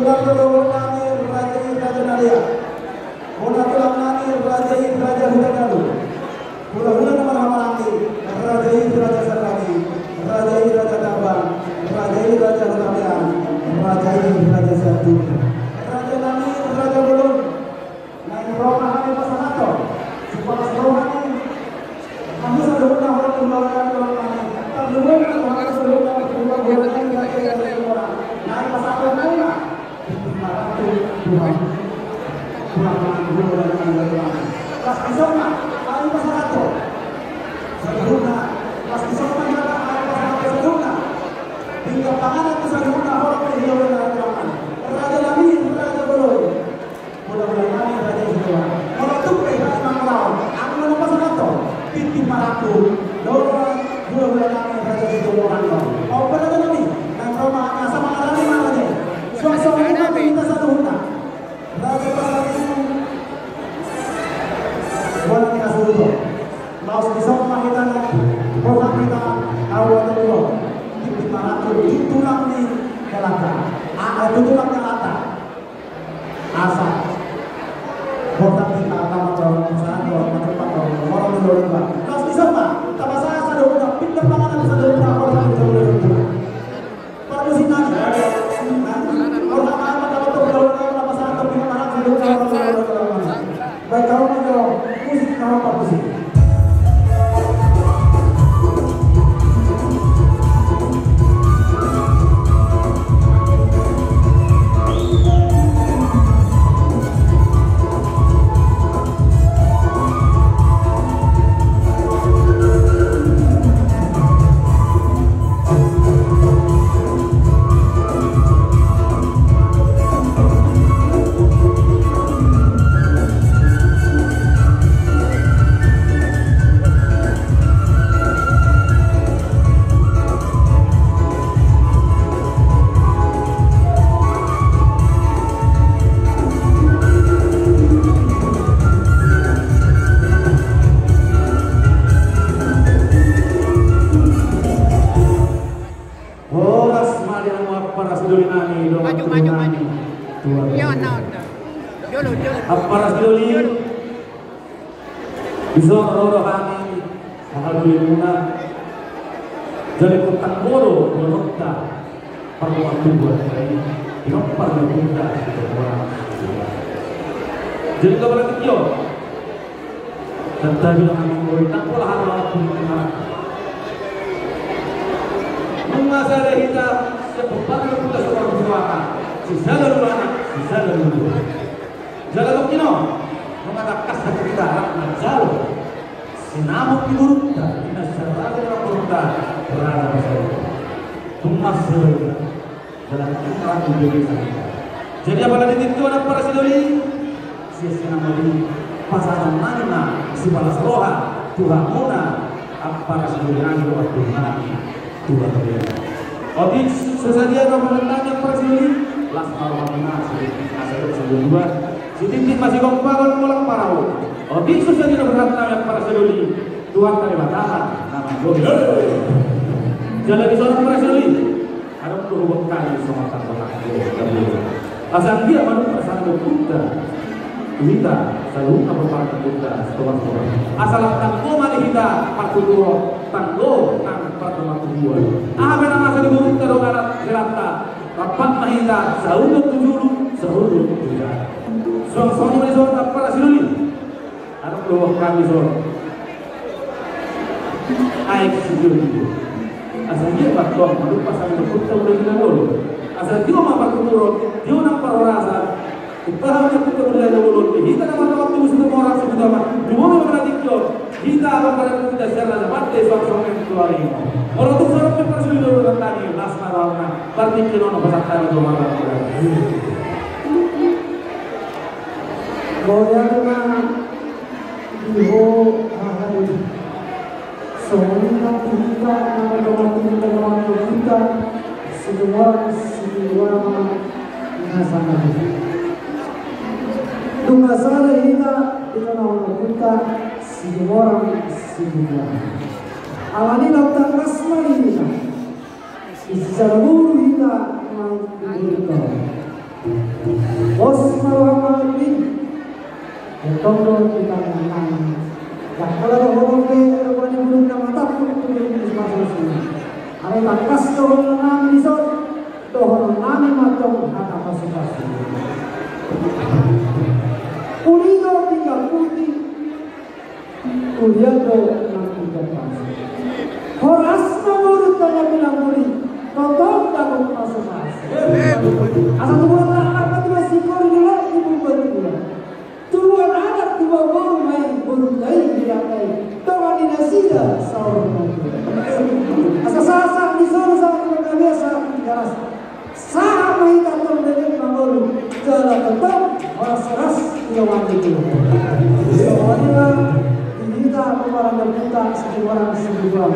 Tulang dulu nani Raja Nadia. Bola tulang nani Raja Hudagalu. Hula nama nanti Raja Sarani, Raja Tabang, Raja Hudamian, Raja Satu. Raja nani Raja Belum. Naik Roma hari pasanato. Sekolah Roma ini. Kamu sudah pernah orang kembangkan orang nani. Tak belum orang sebelum orang kembangkan orang. Naik pasanato nana. Tuhan. Pas besoknya, hari pasanato. Saduruna, pas besoknya ada hari pasanato saduruna. Hingga panganan ke saduruna orang yang dilakukan. Raja Nabi, Raja Belum. Mudah-mudahan Raja Semua. Kalau itu kita mengenal, aku mau pasanato. Pintu Maraku, Laura, mudah-mudahan Raja Semua orang. Oh, Raja Nabi, dan Roma, sama Raja Nabi. Suasana kita saduruna. Raja pasanato. Buat kita dulu. Mau besok kita program kita awal dulu. Di mana itu tulang di kelata. Ada tulang kelata. Asa. Program kita akan macam orang dulu. Mau besok mah. Tak pasal asa dulu. Pintar panganan asa dulu. Orang dulu. Pada musim nanti. Orang apa kalau tu dulu apa pasal tu pintar panganan dulu. Baik kau menjawab. Musik kau apa musik? Aparas doli bisa rohani alhamdulillah jadi kotak boro berota perluan buat ini nomor berbuka jadi kepada kita tetapi dengan mengurutkan pola hal pun mengasah kita seperti kita seorang suara sisa lalu jalan kino mengatakan kasta kita nak jauh sinamuk diurutkan ina syarada orang urutkan berada bersama tumas jalan kita menjadi jadi apabila itu ada para sidoli sia-sia mali pasangan mana si balas roha Tuhan muna para sidoli lagi doa Tuhan Tuhan dia Oke sesadia kamu tanya para sidoli las marwamina asal sebelum si titik masih kompak pulang parau. Odik susah tidak berharap yang para seduli Tuhan kali batahan nama gue. Jalan di seorang para seduli ada perlu kali sama tanpa asal dia baru bersama kita kita selalu berpakat kita setelah asal tanggo mali kita patuturo tanggo nang pertama kedua. Benar masa dibutuh terus ada gelata. Rapat mahita sahulu tujulu sahulu tidak. Soalnya ini soal para sidoli, ada peluang kami soal aik sidoli. Asal dia bakal malu pasang berputar boleh kita dulu. Asal dia mau berputar, dia nak perorasa. Upahnya kita boleh dulu. Kita nak waktu musim orang sudah mah. Dua berarti kita. Kita akan berada di dasar dapat soal yang keluar ini. Orang tu soal yang perlu dulu tadi. Nasmarana. Berarti kita nak pasang dulu malam. Goyangna iho ahadi soalnya kita nama kita semua nasana tungasana kita nama kita semua alani lautan kasmani kita secara guru kita kita Bos maruah ini, tolong kita menang. Ya kalau orang ke orang yang belum nama tak pun belum masuk sini. Ada takas dohon nami disot, dohon nami macam kata masuk. Kuliah tinggal putih, kuliah do nang tinggal masuk. Horas menurut tanya bilang kuliah, total dapat masuk. Asal tuan anak pati masih kori dulu ibu berdua. Tuan anak tua baru main berundai di lantai. Tawa di nasida sahur. Asal sah di sana sama mereka biasa jelas. Sah main kantor dari Mangolu. Jalan tetap orang seras dia wajib itu. Soalnya ini kita orang berputa satu orang sebuah.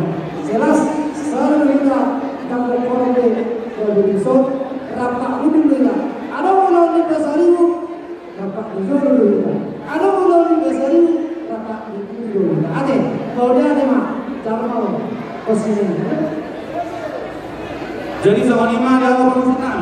Jelas selalu kita dapat orang dari besok. Rapat dulu ya. Ada mulai di dasarimu, rapat dulu ya. Ada mulai di dasarimu, rapat dulu ya. Ada, kalau dia ada mah, jangan mau posisi. Jadi sama lima ada orang sana.